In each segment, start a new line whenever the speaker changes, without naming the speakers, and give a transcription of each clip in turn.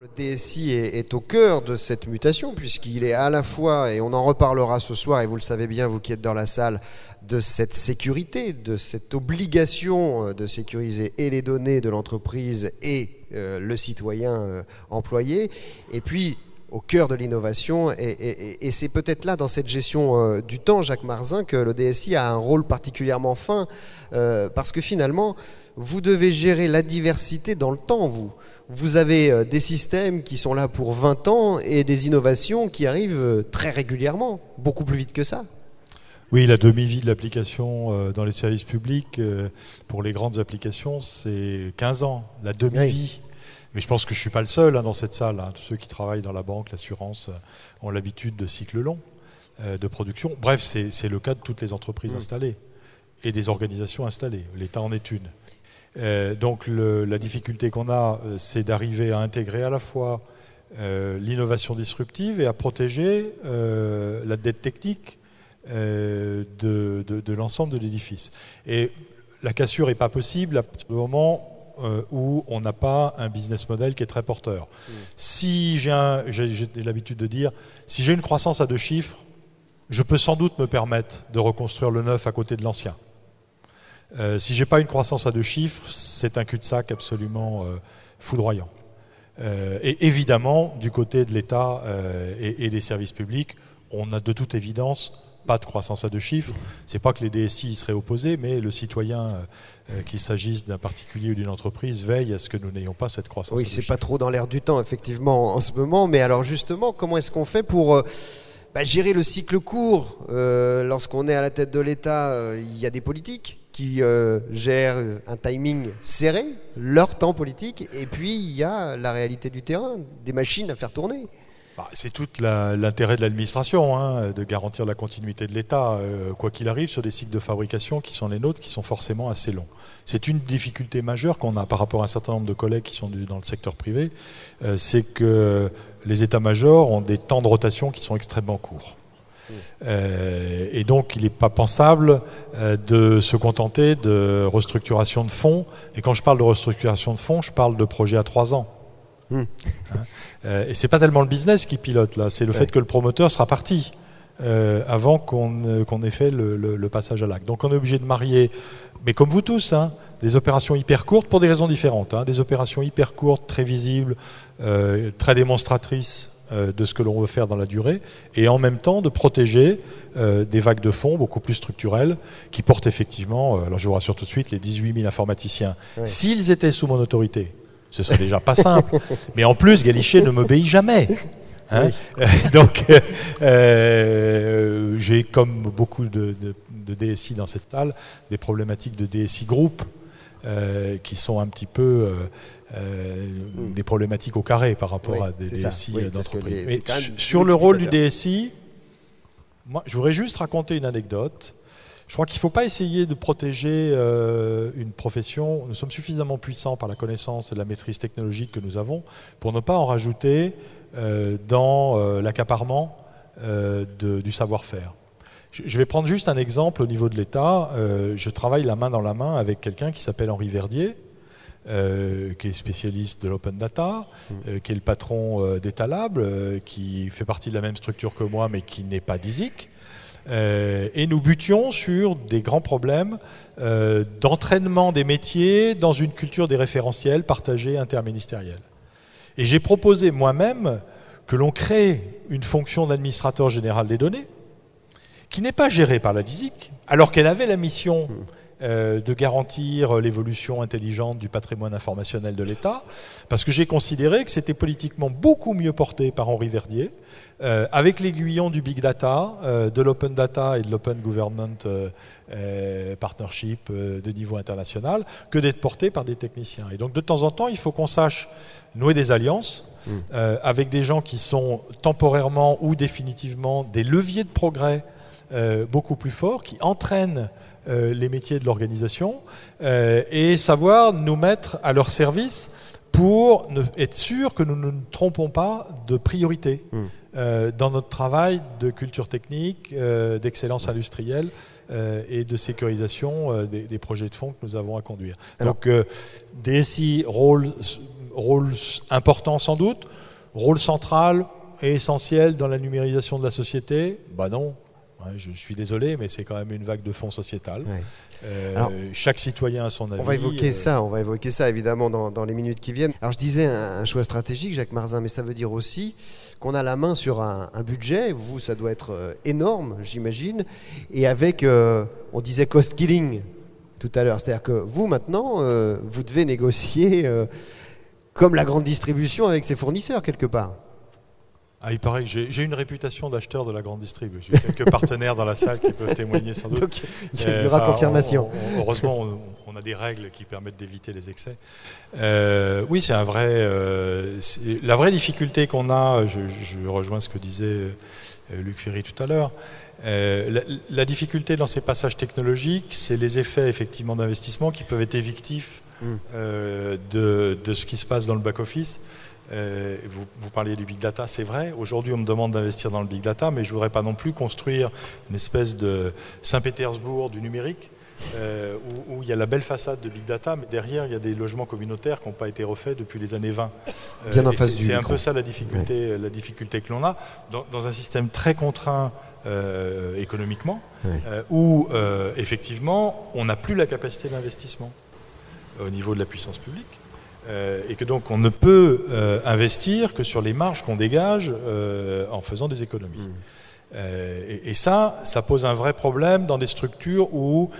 Le DSI est au cœur de cette mutation puisqu'il est à la fois, et on en reparlera ce soir, et vous le savez bien, vous qui êtes dans la salle, de cette sécurité, de cette obligation de sécuriser et les données de l'entreprise et le citoyen employé, et puis au cœur de l'innovation, et c'est peut-être là, dans cette gestion du temps, Jacques Marzin, que le DSI a un rôle particulièrement fin, parce que finalement, vous devez gérer la diversité dans le temps, vous avez des systèmes qui sont là pour 20 ans et des innovations qui arrivent très régulièrement, beaucoup plus vite que ça.
Oui, la demi-vie de l'application dans les services publics, pour les grandes applications, c'est 15 ans, la demi-vie. Oui. Mais je pense que je ne suis pas le seul dans cette salle. Tous ceux qui travaillent dans la banque, l'assurance, ont l'habitude de cycles longs de production. Bref, c'est le cas de toutes les entreprises installées et des organisations installées. L'État en est une. Donc la difficulté qu'on a, c'est d'arriver à intégrer à la fois l'innovation disruptive et à protéger la dette technique de l'ensemble de l'édifice. Et la cassure n'est pas possible à partir du moment où on n'a pas un business model qui est très porteur. Si j'ai l'habitude de dire, si j'ai une croissance à 2 chiffres, je peux sans doute me permettre de reconstruire le neuf à côté de l'ancien. Si je n'ai pas une croissance à 2 chiffres, c'est un cul-de-sac absolument foudroyant. Et évidemment, du côté de l'État et des services publics, on a de toute évidence pas de croissance à 2 chiffres. Ce n'est pas que les DSI y seraient opposés, mais le citoyen, qu'il s'agisse d'un particulier ou d'une entreprise, veille à ce que nous n'ayons pas cette croissance à 2 chiffres.
Oui, c'est pas trop dans l'air du temps, effectivement, en ce moment. Mais alors justement, comment est-ce qu'on fait pour gérer le cycle court? Lorsqu'on est à la tête de l'État, il y a des politiques qui gèrent un timing serré, leur temps politique, et puis il y a la réalité du terrain, des machines à faire tourner.
C'est tout l'intérêt de l'administration, de garantir la continuité de l'État, quoi qu'il arrive, sur des cycles de fabrication qui sont les nôtres, qui sont forcément assez longs. C'est une difficulté majeure qu'on a par rapport à un certain nombre de collègues qui sont dans le secteur privé, c'est que les états-majors ont des temps de rotation qui sont extrêmement courts. Et donc il n'est pas pensable de se contenter de restructuration de fonds. Et quand je parle de restructuration de fonds, je parle de projets à 3 ans. Et c'est pas tellement le business qui pilote là, c'est le fait que le promoteur sera parti avant qu'on ait fait le passage à l'acte. Donc on est obligé de marier, mais comme vous tous, des opérations hyper courtes pour des raisons différentes, des opérations hyper courtes, très visibles, très démonstratrices de ce que l'on veut faire dans la durée, et en même temps de protéger des vagues de fonds beaucoup plus structurelles qui portent effectivement, alors je vous rassure tout de suite, les 18 000 informaticiens, s'ils étaient sous mon autorité, ce serait déjà pas simple. Mais en plus, Galichet ne m'obéit jamais. Donc, j'ai, comme beaucoup de DSI dans cette salle, des problématiques de DSI groupe qui sont un petit peu des problématiques au carré par rapport à des DSI d'entreprise. Mais sur le rôle du DSI, moi, je voudrais juste raconter une anecdote. Je crois qu'il ne faut pas essayer de protéger une profession. Nous sommes suffisamment puissants par la connaissance et la maîtrise technologique que nous avons pour ne pas en rajouter dans l'accaparement du savoir-faire. Je vais prendre juste un exemple au niveau de l'État. Je travaille la main dans la main avec quelqu'un qui s'appelle Henri Verdier, qui est spécialiste de l'open data, qui est le patron d'Etalab, qui fait partie de la même structure que moi, mais qui n'est pas d'ISIC. Et nous butions sur des grands problèmes d'entraînement des métiers dans une culture des référentiels partagés interministériels. Et j'ai proposé moi-même que l'on crée une fonction d'administrateur général des données qui n'est pas gérée par la DISIC, alors qu'elle avait la mission de garantir l'évolution intelligente du patrimoine informationnel de l'État, parce que j'ai considéré que c'était politiquement beaucoup mieux porté par Henri Verdier, avec l'aiguillon du big data, de l'open data et de l'open government partnership de niveau international, que d'être porté par des techniciens. Et donc de temps en temps, il faut qu'on sache nouer des alliances avec des gens qui sont temporairement ou définitivement des leviers de progrès beaucoup plus forts, qui entraînent les métiers de l'organisation et savoir nous mettre à leur service pour être sûr que nous ne nous trompons pas de priorité dans notre travail de culture technique, d'excellence industrielle et de sécurisation des projets de fonds que nous avons à conduire. Alors, donc DSI, rôle rôle important sans doute, rôle central et essentiel dans la numérisation de la société? Bah non. Je suis désolé, mais c'est quand même une vague de fond sociétal. Ouais. Alors, chaque citoyen a son avis.
On va évoquer ça évidemment dans les minutes qui viennent. Alors je disais un choix stratégique, Jacques Marzin, mais ça veut dire aussi qu'on a la main sur un budget. Vous, ça doit être énorme, j'imagine. Et avec, on disait cost killing tout à l'heure, c'est-à-dire que vous maintenant, vous devez négocier comme la grande distribution avec ses fournisseurs quelque part.
Ah, il paraît que j'ai une réputation d'acheteur de la grande distrib. J'ai quelques partenaires dans la salle qui peuvent témoigner sans doute.
Donc, il y aura confirmation.
Heureusement, on a des règles qui permettent d'éviter les excès. Oui, c'est un vrai. La vraie difficulté qu'on a, je rejoins ce que disait Luc Ferry tout à l'heure. La difficulté dans ces passages technologiques, c'est les effets effectivement d'investissement qui peuvent être évictifs de ce qui se passe dans le back-office. Vous parliez du big data, c'est vrai. Aujourd'hui, on me demande d'investir dans le big data, mais je ne voudrais pas non plus construire une espèce de Saint-Pétersbourg du numérique, où il y a la belle façade de big data, mais derrière, il y a des logements communautaires qui n'ont pas été refaits depuis les années 20.
Bien en face du
c'est un peu ça la difficulté que l'on a dans un système très contraint économiquement, où effectivement, on n'a plus la capacité d'investissement au niveau de la puissance publique. Et que donc on ne peut investir que sur les marges qu'on dégage en faisant des économies. Et ça pose un vrai problème dans des structures où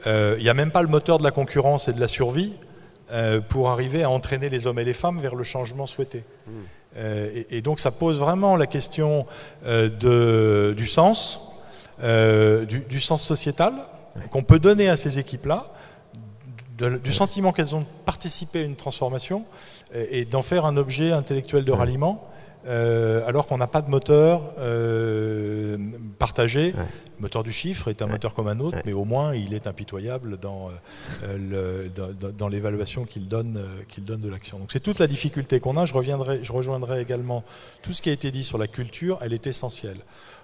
il n'y a même pas le moteur de la concurrence et de la survie pour arriver à entraîner les hommes et les femmes vers le changement souhaité. Et donc ça pose vraiment la question du sens, du sens sociétal qu'on peut donner à ces équipes-là, du sentiment qu'elles ont participé à une transformation et d'en faire un objet intellectuel de ralliement, alors qu'on n'a pas de moteur partagé. Le moteur du chiffre est un moteur comme un autre, mais au moins il est impitoyable dans l'évaluation qu'il donne de l'action. Donc c'est toute la difficulté qu'on a. Je rejoindrai également tout ce qui a été dit sur la culture, elle est essentielle.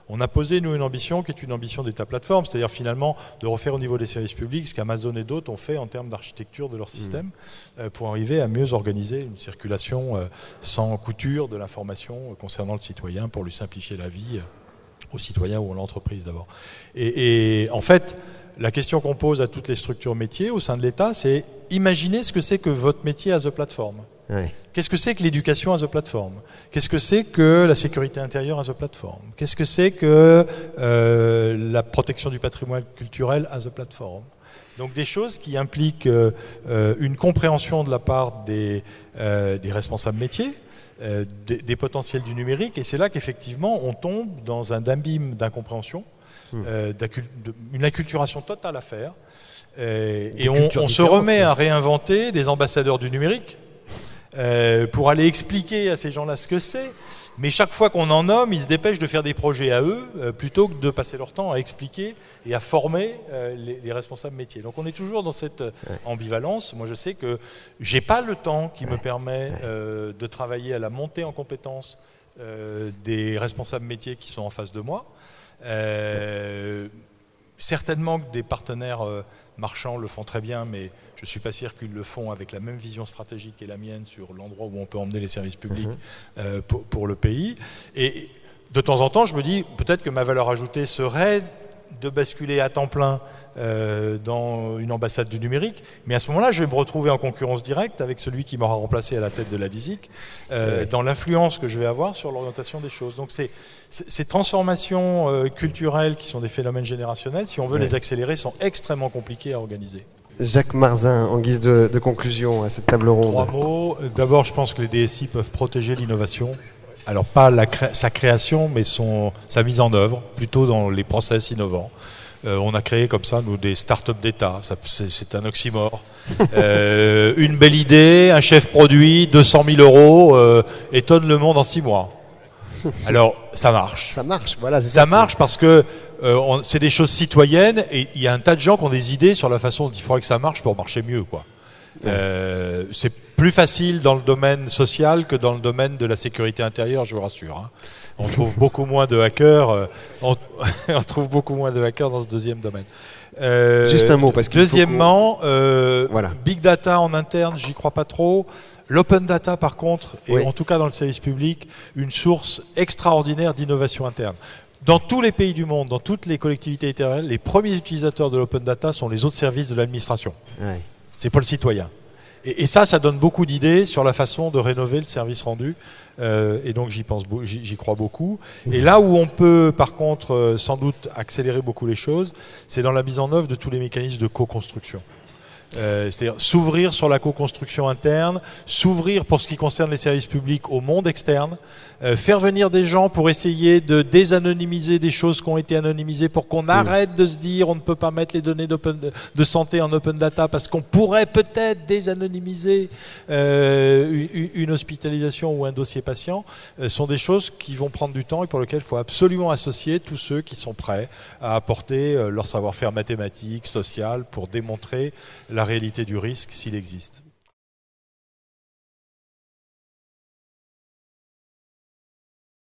On a posé, nous, une ambition qui est une ambition d'État plateforme, c'est-à-dire finalement de refaire au niveau des services publics ce qu'Amazon et d'autres ont fait en termes d'architecture de leur système pour arriver à mieux organiser une circulation sans couture de l'information concernant le citoyen pour lui simplifier la vie aux citoyens ou à l'entreprise d'abord. Et en fait, la question qu'on pose à toutes les structures métiers au sein de l'État, c'est imaginez ce que c'est que votre métier as a platform. Ouais. Qu'est-ce que c'est que l'éducation as a platform? Qu'est-ce que c'est que la sécurité intérieure as a platform? Qu'est-ce que c'est que la protection du patrimoine culturel as a platform? Donc des choses qui impliquent une compréhension de la part des responsables métiers, des potentiels du numérique, et c'est là qu'effectivement on tombe dans un abîme d'incompréhension, une acculturation totale à faire, et on se remet à réinventer des ambassadeurs du numérique pour aller expliquer à ces gens-là ce que c'est, mais chaque fois qu'on en nomme, ils se dépêchent de faire des projets à eux, plutôt que de passer leur temps à expliquer et à former les responsables métiers. Donc on est toujours dans cette ambivalence. Moi je sais que j'ai pas le temps qui me permet de travailler à la montée en compétences des responsables métiers qui sont en face de moi. Certainement que des partenaires marchands le font très bien, mais je ne suis pas sûr qu'ils le font avec la même vision stratégique et la mienne sur l'endroit où on peut emmener les services publics pour le pays. Et de temps en temps, je me dis peut-être que ma valeur ajoutée serait de basculer à temps plein dans une ambassade du numérique, mais à ce moment-là, je vais me retrouver en concurrence directe avec celui qui m'aura remplacé à la tête de la DISIC, dans l'influence que je vais avoir sur l'orientation des choses. Donc ces transformations culturelles qui sont des phénomènes générationnels, si on veut les accélérer, sont extrêmement compliquées à organiser.
Jacques Marzin, en guise de conclusion à cette table ronde.
3 mots. D'abord, je pense que les DSI peuvent protéger l'innovation. Alors pas sa création, mais sa mise en œuvre, plutôt dans les process innovants. On a créé comme ça, nous, des start-up d'État. C'est un oxymore. Une belle idée, un chef produit, 200 000 euros, étonne le monde en 6 mois. Alors, ça marche.
Ça marche, voilà.
Ça marche parce que c'est des choses citoyennes et il y a un tas de gens qui ont des idées sur la façon dont il faudrait que ça marche pour marcher mieux, quoi. C'est plus facile dans le domaine social que dans le domaine de la sécurité intérieure, je vous rassure. Hein. On trouve beaucoup moins de hackers. On trouve beaucoup moins de hackers dans ce deuxième domaine.
Juste un mot, parce que
deuxièmement, voilà. Big data en interne, j'y crois pas trop. L'open data, par contre, est en tout cas dans le service public, une source extraordinaire d'innovation interne. Dans tous les pays du monde, dans toutes les collectivités territoriales, les premiers utilisateurs de l'open data sont les autres services de l'administration. Ouais. C'est pas le citoyen. Et ça donne beaucoup d'idées sur la façon de rénover le service rendu. Et donc j'y crois beaucoup. Et là où on peut, par contre, sans doute accélérer beaucoup les choses, c'est dans la mise en œuvre de tous les mécanismes de co-construction. C'est-à-dire s'ouvrir sur la co-construction interne, s'ouvrir pour ce qui concerne les services publics au monde externe, faire venir des gens pour essayer de désanonymiser des choses qui ont été anonymisées pour qu'on arrête de se dire on ne peut pas mettre les données de santé en open data parce qu'on pourrait peut-être désanonymiser une hospitalisation ou un dossier patient, sont des choses qui vont prendre du temps et pour lesquelles il faut absolument associer tous ceux qui sont prêts à apporter leur savoir-faire mathématique, social pour démontrer la réalité du risque s'il existe.